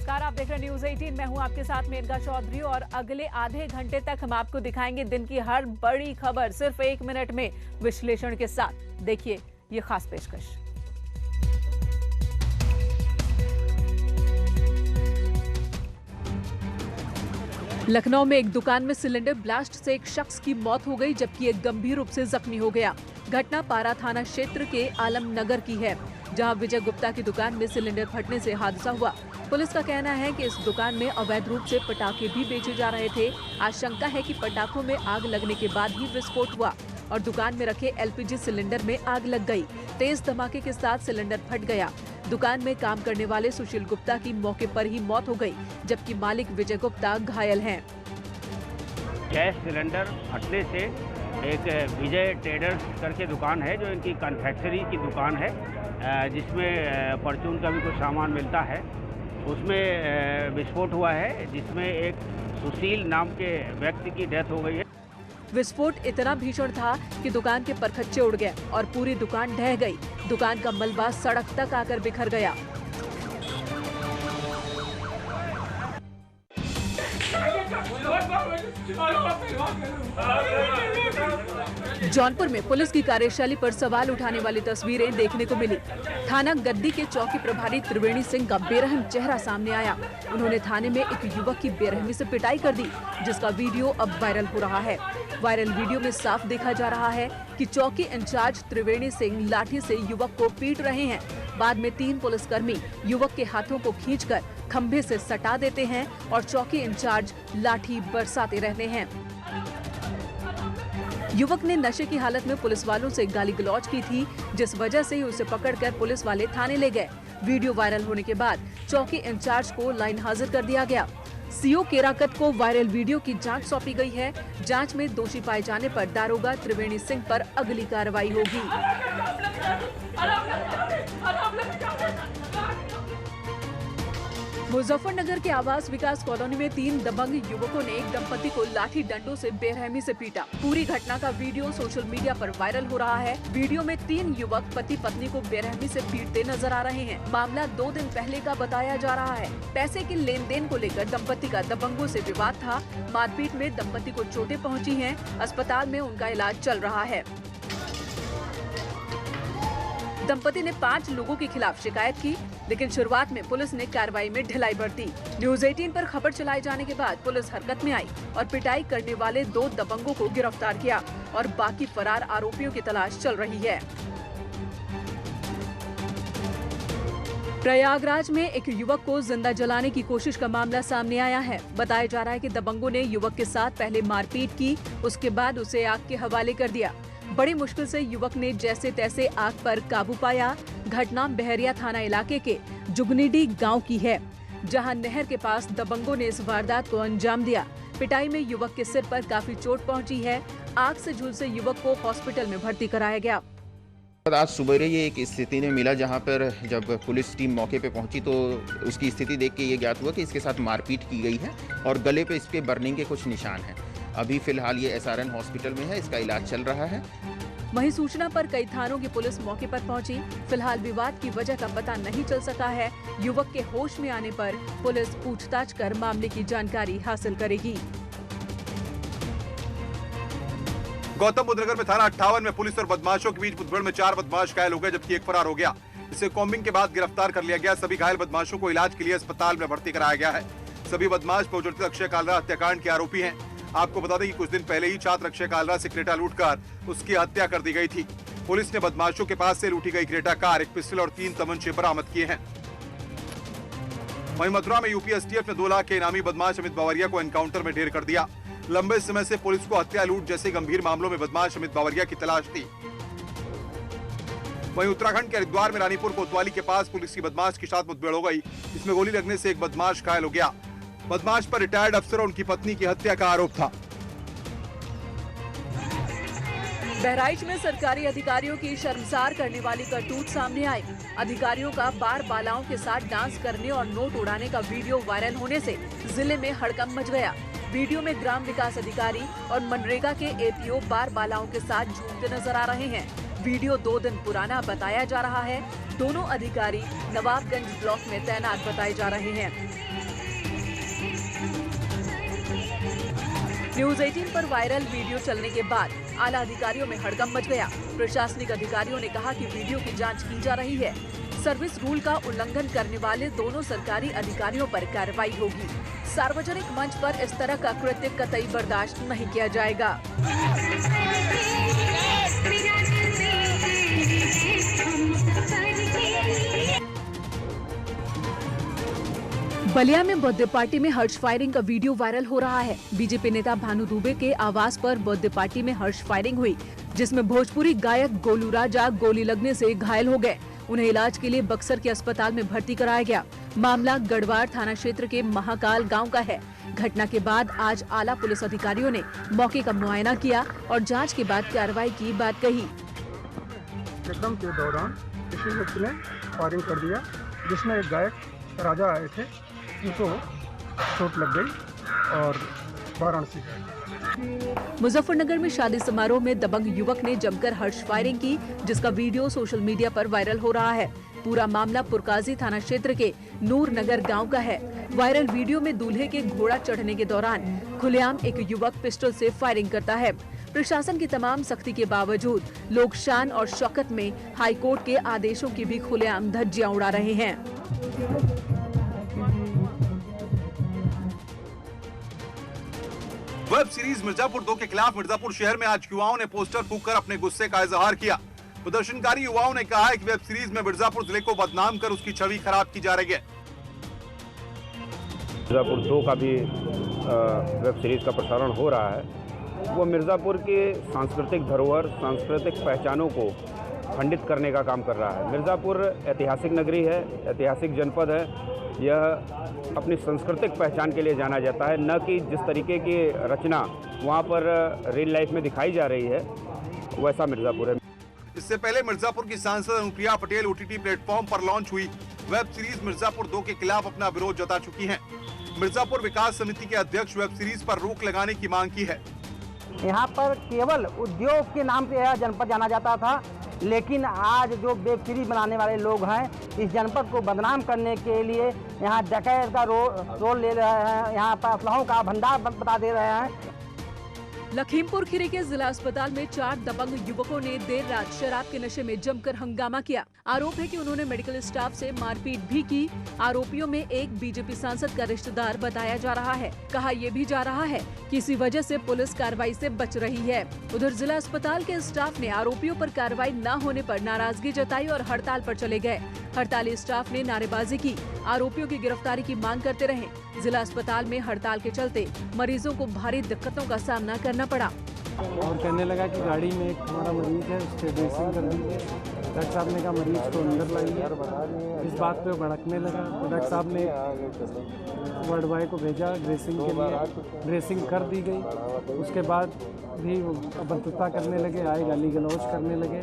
नमस्कार, आप देख रहे हैं न्यूज 18। मैं हूं आपके साथ मेनका चौधरी और अगले आधे घंटे तक हम आपको दिखाएंगे दिन की हर बड़ी खबर सिर्फ 1 मिनट में विश्लेषण के साथ। देखिए ये खास पेशकश। लखनऊ में एक दुकान में सिलेंडर ब्लास्ट से एक शख्स की मौत हो गई, जबकि एक गंभीर रूप से जख्मी हो गया। घटना पारा थाना क्षेत्र के आलम नगर की है, जहां विजय गुप्ता की दुकान में सिलेंडर फटने से हादसा हुआ। पुलिस का कहना है कि इस दुकान में अवैध रूप से पटाखे भी बेचे जा रहे थे। आशंका है कि पटाखों में आग लगने के बाद ही विस्फोट हुआ और दुकान में रखे एलपीजी सिलेंडर में आग लग गई। तेज धमाके के साथ सिलेंडर फट गया। दुकान में काम करने वाले सुशील गुप्ता की मौके पर ही मौत हो गई, जबकि मालिक विजय गुप्ता घायल हैं। गैस सिलेंडर फटने से एक विजय ट्रेडर्स करके दुकान है, जो इनकी कन्फेक्शनरी की दुकान है, जिसमें परचून का भी कुछ सामान मिलता है, उसमें विस्फोट हुआ है, जिसमें एक सुशील नाम के व्यक्ति की डेथ हो गई है। विस्फोट इतना भीषण था कि दुकान के परखच्चे उड़ गए और पूरी दुकान ढह गई। दुकान का मलबा सड़क तक आकर बिखर गया। जौनपुर में पुलिस की कार्यशैली पर सवाल उठाने वाली तस्वीरें देखने को मिली। थाना गद्दी के चौकी प्रभारी त्रिवेणी सिंह का बेरहम चेहरा सामने आया। उन्होंने थाने में एक युवक की बेरहमी से पिटाई कर दी, जिसका वीडियो अब वायरल हो रहा है। वायरल वीडियो में साफ देखा जा रहा है कि चौकी इंचार्ज त्रिवेणी सिंह लाठी से युवक को पीट रहे हैं। बाद में 3 पुलिसकर्मी युवक के हाथों को खींचकर खंभे से सटा देते हैं और चौकी इंचार्ज लाठी बरसाते रहते हैं। युवक ने नशे की हालत में पुलिस वालों से गाली गलौज की थी, जिस वजह से उसे पकड़कर पुलिस वाले थाने ले गए। वीडियो वायरल होने के बाद चौकी इंचार्ज को लाइन हाजिर कर दिया गया। सीओ केराकत को वायरल वीडियो की जांच सौंपी गई है। जांच में दोषी पाए जाने पर दारोगा त्रिवेणी सिंह पर अगली कार्रवाई होगी। मुजफ्फरनगर के आवास विकास कॉलोनी में 3 दबंग युवकों ने एक दंपति को लाठी डंडों से बेरहमी से पीटा। पूरी घटना का वीडियो सोशल मीडिया पर वायरल हो रहा है। वीडियो में 3 युवक पति पत्नी को बेरहमी से पीटते नजर आ रहे हैं। मामला 2 दिन पहले का बताया जा रहा है। पैसे के लेन देन को लेकर दंपति का दबंगों से विवाद था। मारपीट में दंपति को चोटें पहुँची है। अस्पताल में उनका इलाज चल रहा है। दंपति ने 5 लोगों के खिलाफ शिकायत की, लेकिन शुरुआत में पुलिस ने कार्रवाई में ढिलाई बरती। न्यूज 18 पर खबर चलाए जाने के बाद पुलिस हरकत में आई और पिटाई करने वाले 2 दबंगों को गिरफ्तार किया और बाकी फरार आरोपियों की तलाश चल रही है। प्रयागराज में एक युवक को जिंदा जलाने की कोशिश का मामला सामने आया है। बताया जा रहा है कि दबंगों ने युवक के साथ पहले मारपीट की, उसके बाद उसे आग के हवाले कर दिया। बड़ी मुश्किल से युवक ने जैसे तैसे आग पर काबू पाया। घटना बहरिया थाना इलाके के जुगनीडी गांव की है, जहां नहर के पास दबंगों ने इस वारदात को अंजाम दिया। पिटाई में युवक के सिर पर काफी चोट पहुंची है। आग से झुलसे युवक को हॉस्पिटल में भर्ती कराया गया। आज सुबह ये एक स्थिति में मिला, जहां पर जब पुलिस टीम मौके पे पहुंची तो उसकी स्थिति देख के ये ज्ञात हुआ कि इसके साथ मारपीट की गई है और गले पे इसके बर्निंग के कुछ निशान हैं। अभी फिलहाल ये SRN हॉस्पिटल में है, इसका इलाज चल रहा है। वहीं सूचना पर कई थानों की पुलिस मौके पर पहुंची। फिलहाल विवाद की वजह का पता नहीं चल सका है। युवक के होश में आने पर पुलिस पूछताछ कर मामले की जानकारी हासिल करेगी। गौतम बुद्ध नगर में थाना 58 में पुलिस और बदमाशों के बीच मुठभेड़ में 4 बदमाश घायल हो गए, जबकि एक फरार हो गया। इसे कॉम्बिंग के बाद गिरफ्तार कर लिया गया। सभी घायल बदमाशों को इलाज के लिए अस्पताल में भर्ती कराया गया है। सभी बदमाश प्रज्वलित अक्षय कालरा हत्याकांड के आरोपी हैं। आपको बता दें कि कुछ दिन पहले ही छात्र अक्षय कालरा से क्रेटा लूटकर उसकी हत्या कर दी गई थी। पुलिस ने बदमाशों के पास से लूटी गई क्रेटा कार, एक पिस्टल और 3 तमंचे बरामद किए हैं। वहीं मथुरा में यूपी STF ने 2 लाख के इनामी बदमाश अमित बावरिया को एनकाउंटर में ढेर कर दिया। लंबे समय से पुलिस को हत्या लूट जैसे गंभीर मामलों में बदमाश अमित बावरिया की तलाश थी। वहीं उत्तराखंड के हरिद्वार में रानीपुर कोतवाली के पास पुलिस की बदमाश के साथ मुठभेड़ हो गई। इसमें गोली लगने से एक बदमाश घायल हो गया। बदमाश पर रिटायर्ड अफसर और उनकी पत्नी की हत्या का आरोप था। बहराइच में सरकारी अधिकारियों की शर्मसार करने वाली करतूत सामने आई। अधिकारियों का बार बालाओं के साथ डांस करने और नोट उड़ाने का वीडियो वायरल होने से जिले में हड़कंप मच गया। वीडियो में ग्राम विकास अधिकारी और मनरेगा के APO बार बालाओं के साथ झूमते नजर आ रहे हैं। वीडियो 2 दिन पुराना बताया जा रहा है। दोनों अधिकारी नवाबगंज ब्लॉक में तैनात बताए जा रहे हैं। न्यूज 18 पर वायरल वीडियो चलने के बाद आला अधिकारियों में हड़कंप मच गया। प्रशासनिक अधिकारियों ने कहा कि वीडियो की जांच की जा रही है। सर्विस रूल का उल्लंघन करने वाले दोनों सरकारी अधिकारियों पर कार्रवाई होगी। सार्वजनिक मंच पर इस तरह का कृत्य कतई बर्दाश्त नहीं किया जाएगा। बलिया में बर्थडे पार्टी में हर्ष फायरिंग का वीडियो वायरल हो रहा है। बीजेपी नेता भानु दुबे के आवास पर बर्थडे पार्टी में हर्ष फायरिंग हुई, जिसमें भोजपुरी गायक गोलू राजा गोली लगने से घायल हो गए। उन्हें इलाज के लिए बक्सर के अस्पताल में भर्ती कराया गया। मामला गढ़वाड़ थाना क्षेत्र के महाकाल गांव का है। घटना के बाद आज आला पुलिस अधिकारियों ने मौके का मुआयना किया और जांच के बाद कार्रवाई की बात कही। कार्यक्रम के दौरान किसी व्यक्ति ने फायरिंग कर दिया, जिसमें एक गायक राजा आए थे, उनको चोट लग गई और वाराणसी गए। मुजफ्फरनगर में शादी समारोह में दबंग युवक ने जमकर हर्ष फायरिंग की, जिसका वीडियो सोशल मीडिया पर वायरल हो रहा है। पूरा मामला पुरकाजी थाना क्षेत्र के नूर नगर गाँव का है। वायरल वीडियो में दूल्हे के घोड़ा चढ़ने के दौरान खुलेआम एक युवक पिस्टल से फायरिंग करता है। प्रशासन की तमाम सख्ती के बावजूद लोग शान और शौकत में हाईकोर्ट के आदेशों की भी खुलेआम धज्जियां उड़ा रहे हैं। वेब सीरीज मिर्जापुर 2 के खिलाफ मिर्जापुर शहर में आज युवाओं ने पोस्टर फूंककर अपने गुस्से का इजहार किया। प्रदर्शनकारी युवाओं ने कहा है कि वेब सीरीज में मिर्जापुर जिले को बदनाम कर उसकी छवि खराब की जा रही है। मिर्जापुर 2 का भी वेब सीरीज का प्रसारण हो रहा है। वो मिर्जापुर के सांस्कृतिक धरोहर, सांस्कृतिक पहचानों को खंडित करने का काम कर रहा है। मिर्जापुर ऐतिहासिक नगरी है, ऐतिहासिक जनपद है। यह अपनी सांस्कृतिक पहचान के लिए जाना जाता है, न कि जिस तरीके की रचना वहाँ पर रियल लाइफ में दिखाई जा रही है वैसा मिर्जापुर है। इससे पहले मिर्जापुर की सांसद अनुप्रिया पटेल OTT प्लेटफॉर्म पर लॉन्च हुई वेब सीरीज मिर्जापुर 2 के खिलाफ अपना विरोध जता चुकी हैं। मिर्जापुर विकास समिति के अध्यक्ष वेब सीरीज पर रोक लगाने की मांग की है। यहाँ पर केवल उद्योग के नाम से यह जनपद जाना जाता था, लेकिन आज जो वेब सीरीज बनाने वाले लोग हैं इस जनपद को बदनाम करने के लिए यहाँ डकैत का रोल ले रहे हैं, यहाँ पर असलहों का भंडार बता दे रहे हैं। लखीमपुर खीरी के जिला अस्पताल में 4 दबंग युवकों ने देर रात शराब के नशे में जमकर हंगामा किया। आरोप है कि उन्होंने मेडिकल स्टाफ से मारपीट भी की। आरोपियों में एक बीजेपी सांसद का रिश्तेदार बताया जा रहा है। कहा यह भी जा रहा है कि इसी वजह से पुलिस कार्रवाई से बच रही है। उधर जिला अस्पताल के स्टाफ ने आरोपियों पर कार्रवाई न होने पर नाराजगी जताई और हड़ताल पर चले गए। हड़ताली स्टाफ ने नारेबाजी की, आरोपियों की गिरफ्तारी की मांग करते रहे। जिला अस्पताल में हड़ताल के चलते मरीजों को भारी दिक्कतों का सामना करना पड़ा। और कहने लगा कि गाड़ी में एक हमारा मरीज है, उसके ड्रेसिंग कर दीजिए। डॉक्टर साहब ने कहा मरीज को अंदर लाइए। इस बात पे भड़कने लगा। डॉक्टर साहब ने वार्ड बॉय को भेजा ड्रेसिंग के लिए, ड्रेसिंग कर दी गई। उसके बाद भी अभद्रता करने लगे, आए गाली गलौज करने लगे।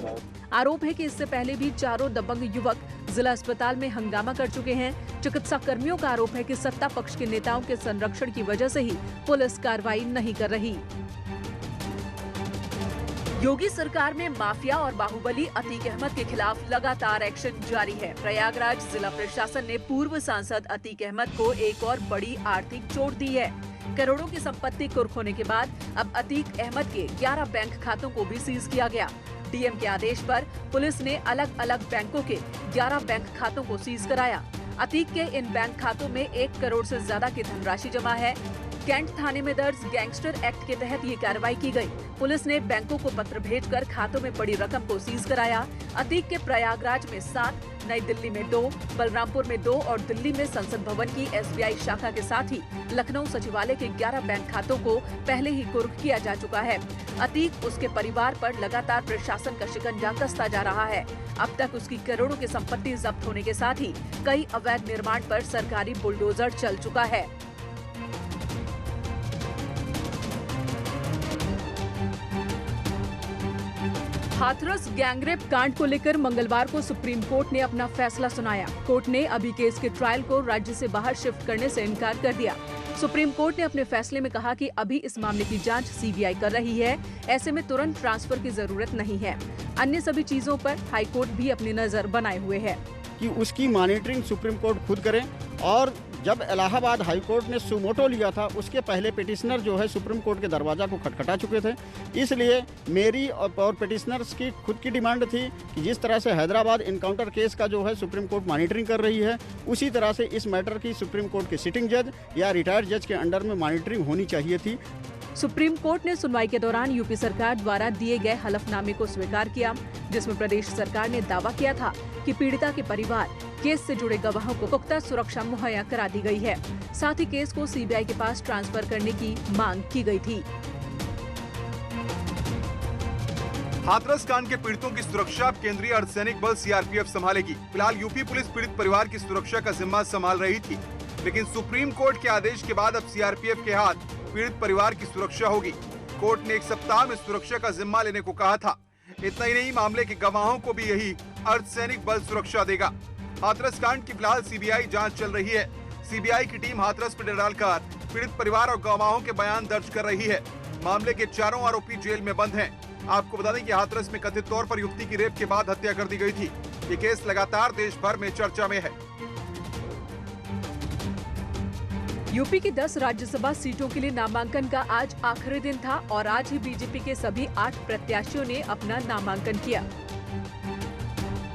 आरोप है कि इससे पहले भी 4 दबंग युवक जिला अस्पताल में हंगामा कर चुके हैं। चिकित्सा कर्मियों का आरोप है कि सत्ता पक्ष के नेताओं के संरक्षण की वजह से ही पुलिस कार्रवाई नहीं कर रही। योगी सरकार में माफिया और बाहुबली अतीक अहमद के खिलाफ लगातार एक्शन जारी है। प्रयागराज जिला प्रशासन ने पूर्व सांसद अतीक अहमद को एक और बड़ी आर्थिक चोट दी है। करोड़ों की संपत्ति कुर्क होने के बाद अब अतीक अहमद के 11 बैंक खातों को भी सीज किया गया। डीएम के आदेश पर पुलिस ने अलग अलग बैंकों के 11 बैंक खातों को सीज कराया। अतीक के इन बैंक खातों में 1 करोड़ से ज्यादा की धनराशि जमा है। कैंट थाने में दर्ज गैंगस्टर एक्ट के तहत ये कार्रवाई की गई। पुलिस ने बैंकों को पत्र भेजकर खातों में पड़ी रकम को सीज कराया। अतीक के प्रयागराज में 7, नई दिल्ली में 2, बलरामपुर में 2 और दिल्ली में संसद भवन की SBI शाखा के साथ ही लखनऊ सचिवालय के 11 बैंक खातों को पहले ही कुर्क किया जा चुका है। अतीक उसके परिवार पर लगातार प्रशासन का शिकंजा कसता जा रहा है। अब तक उसकी करोड़ों की संपत्ति जब्त होने के साथ ही कई अवैध निर्माण पर सरकारी बुलडोजर चल चुका है। हाथरस गैंगरेप कांड को लेकर मंगलवार को सुप्रीम कोर्ट ने अपना फैसला सुनाया। कोर्ट ने अभी केस के ट्रायल को राज्य से बाहर शिफ्ट करने से इनकार कर दिया। सुप्रीम कोर्ट ने अपने फैसले में कहा कि अभी इस मामले की जांच CBI कर रही है, ऐसे में तुरंत ट्रांसफर की जरूरत नहीं है। अन्य सभी चीजों पर हाईकोर्ट भी अपनी नजर बनाए हुए है कि उसकी मॉनिटरिंग सुप्रीम कोर्ट खुद करे। और जब इलाहाबाद हाई कोर्ट ने सुमोटो लिया था उसके पहले पिटिशनर जो है सुप्रीम कोर्ट के दरवाजा को खटखटा चुके थे। इसलिए मेरी और पिटिशनर्स की खुद की डिमांड थी कि जिस तरह से हैदराबाद इनकाउंटर केस का जो है सुप्रीम कोर्ट मॉनिटरिंग कर रही है, उसी तरह से इस मैटर की सुप्रीम कोर्ट के सिटिंग जज या रिटायर्ड जज के अंडर में मॉनिटरिंग होनी चाहिए थी। सुप्रीम कोर्ट ने सुनवाई के दौरान यूपी सरकार द्वारा दिए गए हलफनामे को स्वीकार किया, जिसमें प्रदेश सरकार ने दावा किया था कि पीड़िता के परिवार केस से जुड़े गवाहों को पुख्ता सुरक्षा मुहैया करा दी गई है। साथ ही केस को सीबीआई के पास ट्रांसफर करने की मांग की गई थी। हाथरस कांड के पीड़ितों की सुरक्षा केंद्रीय अर्धसैनिक बल सीआरपीएफ संभालेगी। फिलहाल यूपी पुलिस पीड़ित परिवार की सुरक्षा का जिम्मा संभाल रही थी, लेकिन सुप्रीम कोर्ट के आदेश के बाद अब सीआरपीएफ के हाथ पीड़ित परिवार की सुरक्षा होगी। कोर्ट ने 1 सप्ताह में सुरक्षा का जिम्मा लेने को कहा था। इतना ही नहीं, मामले के गवाहों को भी यही अर्धसैनिक बल सुरक्षा देगा। हाथरस कांड की फिलहाल सीबीआई जांच चल रही है। सीबीआई की टीम हाथरस पर डेरा डालकर पीड़ित परिवार और गवाहों के बयान दर्ज कर रही है। मामले के चारों आरोपी जेल में बंद हैं। आपको बता दें कि हाथरस में कथित तौर पर युवती की रेप के बाद हत्या कर दी गई थी। ये केस लगातार देश भर में चर्चा में है। यूपी की 10 राज्यसभा सीटों के लिए नामांकन का आज आखिरी दिन था और आज ही बीजेपी के सभी 8 प्रत्याशियों ने अपना नामांकन किया।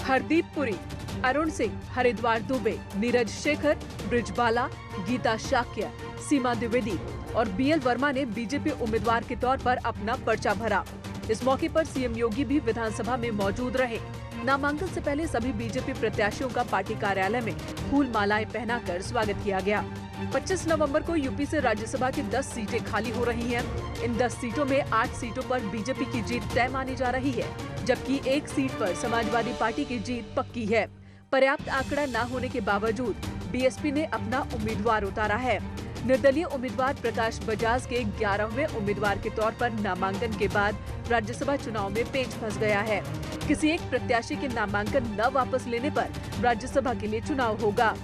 हरदीप पुरी, अरुण सिंह, हरिद्वार दुबे, नीरज शेखर, ब्रिजबाला, गीता शाक्य, सीमा द्विवेदी और बीएल वर्मा ने बीजेपी उम्मीदवार के तौर पर अपना पर्चा भरा। इस मौके पर सीएम योगी भी विधानसभा में मौजूद रहे। नामांकन से पहले सभी बीजेपी प्रत्याशियों का पार्टी कार्यालय में फूल मालाएं पहनाकर स्वागत किया गया। 25 नवंबर को यूपी से राज्यसभा की 10 सीटें खाली हो रही हैं। इन 10 सीटों में 8 सीटों पर बीजेपी की जीत तय मानी जा रही है, जबकि 1 सीट पर समाजवादी पार्टी की जीत पक्की है। पर्याप्त आंकड़ा न होने के बावजूद बीएसपी ने अपना उम्मीदवार उतारा है। निर्दलीय उम्मीदवार प्रकाश बजाज के 11वें उम्मीदवार के तौर पर नामांकन के बाद राज्यसभा चुनाव में पेच फंस गया है। किसी एक प्रत्याशी के नामांकन न वापस लेने पर राज्यसभा के लिए चुनाव होगा।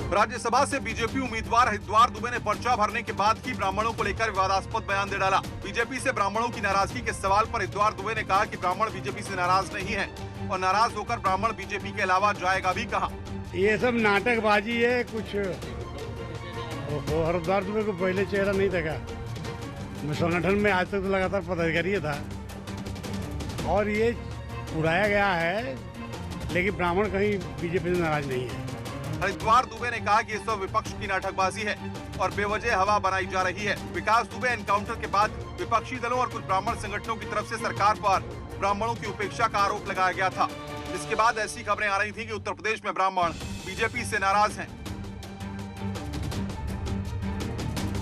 राज्यसभा से बीजेपी उम्मीदवार हरिद्वार दुबे ने पर्चा भरने के बाद ही ब्राह्मणों को लेकर विवादास्पद बयान दे डाला। बीजेपी से ब्राह्मणों की नाराजगी के सवाल पर हरिद्वार दुबे ने कहा कि ब्राह्मण बीजेपी से नाराज नहीं है और नाराज होकर ब्राह्मण बीजेपी के अलावा जाएगा भी कहां। ये सब नाटकबाजी है। कुछ हरिद्वार दुबे को पहले चेहरा नहीं देखा। मैं संगठन में आज तक तो लगातार पदाधिकारी था और ये उड़ाया गया है, लेकिन ब्राह्मण कहीं बीजेपी से नाराज नहीं है। हरिद्वार दुबे ने कहा कि ये सब विपक्ष की नाटकबाजी है और बेवजह हवा बनाई जा रही है। विकास दुबे एनकाउंटर के बाद विपक्षी दलों और कुछ ब्राह्मण संगठनों की तरफ से सरकार पर ब्राह्मणों की उपेक्षा का आरोप लगाया गया था। इसके बाद ऐसी खबरें आ रही थी कि उत्तर प्रदेश में ब्राह्मण बीजेपी से नाराज हैं।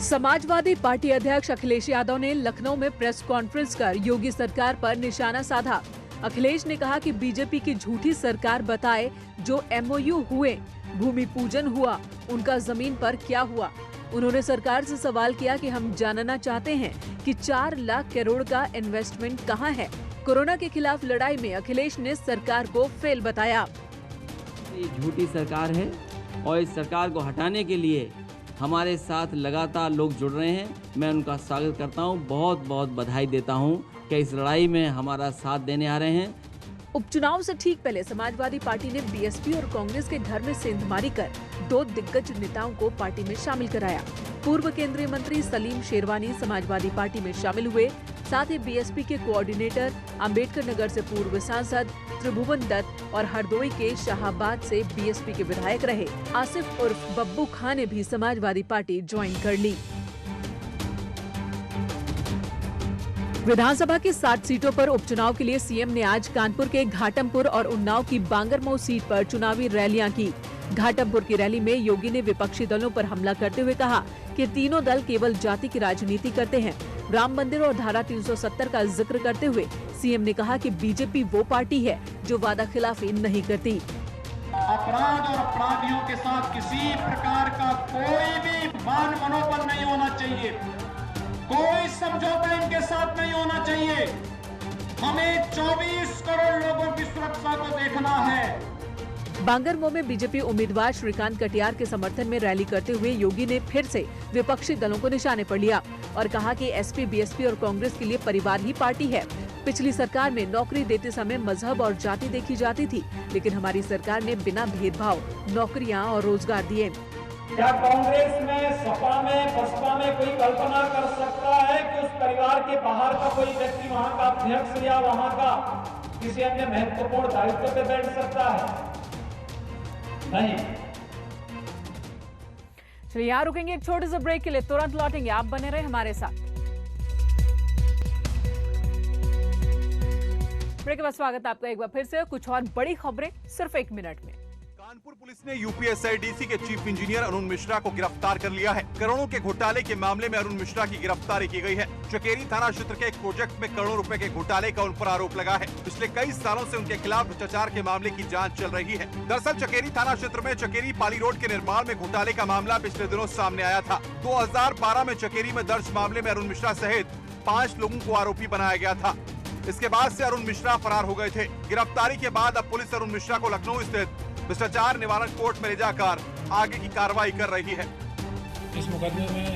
समाजवादी पार्टी अध्यक्ष अखिलेश यादव ने लखनऊ में प्रेस कॉन्फ्रेंस कर योगी सरकार पर निशाना साधा। अखिलेश ने कहा कि बीजेपी की झूठी सरकार बताए जो एमओयू हुए, भूमि पूजन हुआ, उनका जमीन पर क्या हुआ। उन्होंने सरकार से सवाल किया कि हम जानना चाहते हैं कि 4 लाख करोड़ का इन्वेस्टमेंट कहां है। कोरोना के खिलाफ लड़ाई में अखिलेश ने सरकार को फेल बताया। ये झूठी सरकार है और इस सरकार को हटाने के लिए हमारे साथ लगातार लोग जुड़ रहे हैं। मैं उनका स्वागत करता हूं, बहुत बहुत बधाई देता हूं कि इस लड़ाई में हमारा साथ देने आ रहे हैं। उपचुनाव से ठीक पहले समाजवादी पार्टी ने बीएसपी और कांग्रेस के घर में सेंधमारी कर 2 दिग्गज नेताओं को पार्टी में शामिल कराया। पूर्व केंद्रीय मंत्री सलीम शेरवानी समाजवादी पार्टी में शामिल हुए। साथ ही बीएसपी के कोऑर्डिनेटर, अंबेडकर नगर से पूर्व सांसद त्रिभुवन दत्त और हरदोई के शाहाबाद से बीएसपी के विधायक रहे आसिफ उर्फ बब्बू खान ने भी समाजवादी पार्टी ज्वाइन कर ली। विधानसभा की 60 सीटों पर उपचुनाव के लिए सीएम ने आज कानपुर के घाटमपुर और उन्नाव की बांगरमऊ सीट पर चुनावी रैलियां की। घाटमपुर की रैली में योगी ने विपक्षी दलों पर हमला करते हुए कहा कि तीनों दल केवल जाति की राजनीति करते हैं। राम मंदिर और धारा 370 का जिक्र करते हुए सीएम ने कहा कि बीजेपी वो पार्टी है जो वादा खिलाफी नहीं करती। अपराध और अपराधियों के साथ किसी प्रकार का कोई भी मान मनोबल नहीं होना चाहिए, कोई समझौता इनके साथ नहीं होना चाहिए। हमें 24 करोड़ लोगों की सुरक्षा को देखना है। बांगरमऊ में बीजेपी उम्मीदवार श्रीकांत कटियार के समर्थन में रैली करते हुए योगी ने फिर से विपक्षी दलों को निशाने पर लिया और कहा कि एसपी, बीएसपी और कांग्रेस के लिए परिवार ही पार्टी है। पिछली सरकार में नौकरी देते समय मजहब और जाति देखी जाती थी, लेकिन हमारी सरकार ने बिना भेदभाव नौकरियां और रोजगार दिए। क्या कांग्रेस में, सपा में, बसपा में कोई कल्पना कर सकता है कि उस परिवार के बाहर का कोई व्यक्ति वहां का अध्यक्ष या वहां का किसी अन्य महत्वपूर्ण दायित्व पे बैठ सकता है? नहीं। चलिए यहाँ रुकेंगे एक छोटे से ब्रेक के लिए, तुरंत लौटेंगे, आप बने रहे हमारे साथ। ब्रेक के बाद स्वागत आपका एक बार फिर से। कुछ और बड़ी खबरें सिर्फ 1 मिनट में। कानपुर पुलिस ने यूपीएसआईडीसी के चीफ इंजीनियर अरुण मिश्रा को गिरफ्तार कर लिया है। करोड़ों के घोटाले के मामले में अरुण मिश्रा की गिरफ्तारी की गई है। चकेरी थाना क्षेत्र के एक प्रोजेक्ट में करोड़ों रुपए के घोटाले का उन पर आरोप लगा है। पिछले कई सालों से उनके खिलाफ भ्रष्टाचार के मामले की जांच चल रही है। दरअसल चकेरी थाना क्षेत्र में चकेरी पाली रोड के निर्माण में घोटाले का मामला पिछले दिनों सामने आया था। 2012 में चकेरी में दर्ज मामले में अरुण मिश्रा सहित 5 लोगों को आरोपी बनाया गया था। इसके बाद से अरुण मिश्रा फरार हो गए थे। गिरफ्तारी के बाद अब पुलिस अरुण मिश्रा को लखनऊ स्थित भ्रष्टाचार निवारण कोर्ट में ले जाकर आगे की कार्रवाई कर रही है। इस मुकदमे में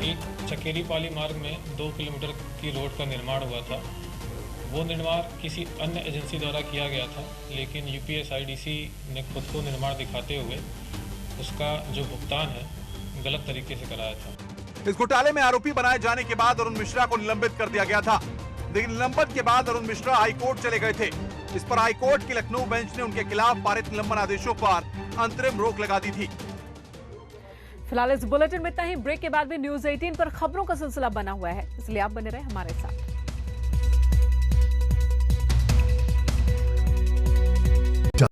एक चकेरी पाली मार्ग में 2 किलोमीटर की रोड का निर्माण हुआ था। वो निर्माण किसी अन्य एजेंसी द्वारा किया गया था, लेकिन यूपीएसआईडीसी ने खुद को निर्माण दिखाते हुए उसका जो भुगतान है गलत तरीके से कराया था। इस घोटाले में आरोपी बनाए जाने के बाद अरुण मिश्रा को निलंबित कर दिया गया था, लेकिन निलंबन के बाद अरुण मिश्रा हाईकोर्ट चले गए थे। इस पर हाईकोर्ट की लखनऊ बेंच ने उनके खिलाफ पारित निलंबन आदेशों पर अंतरिम रोक लगा दी थी। फिलहाल इस बुलेटिन में इतना ही। ब्रेक के बाद भी न्यूज़ 18 पर खबरों का सिलसिला बना हुआ है, इसलिए आप बने रहे हमारे साथ।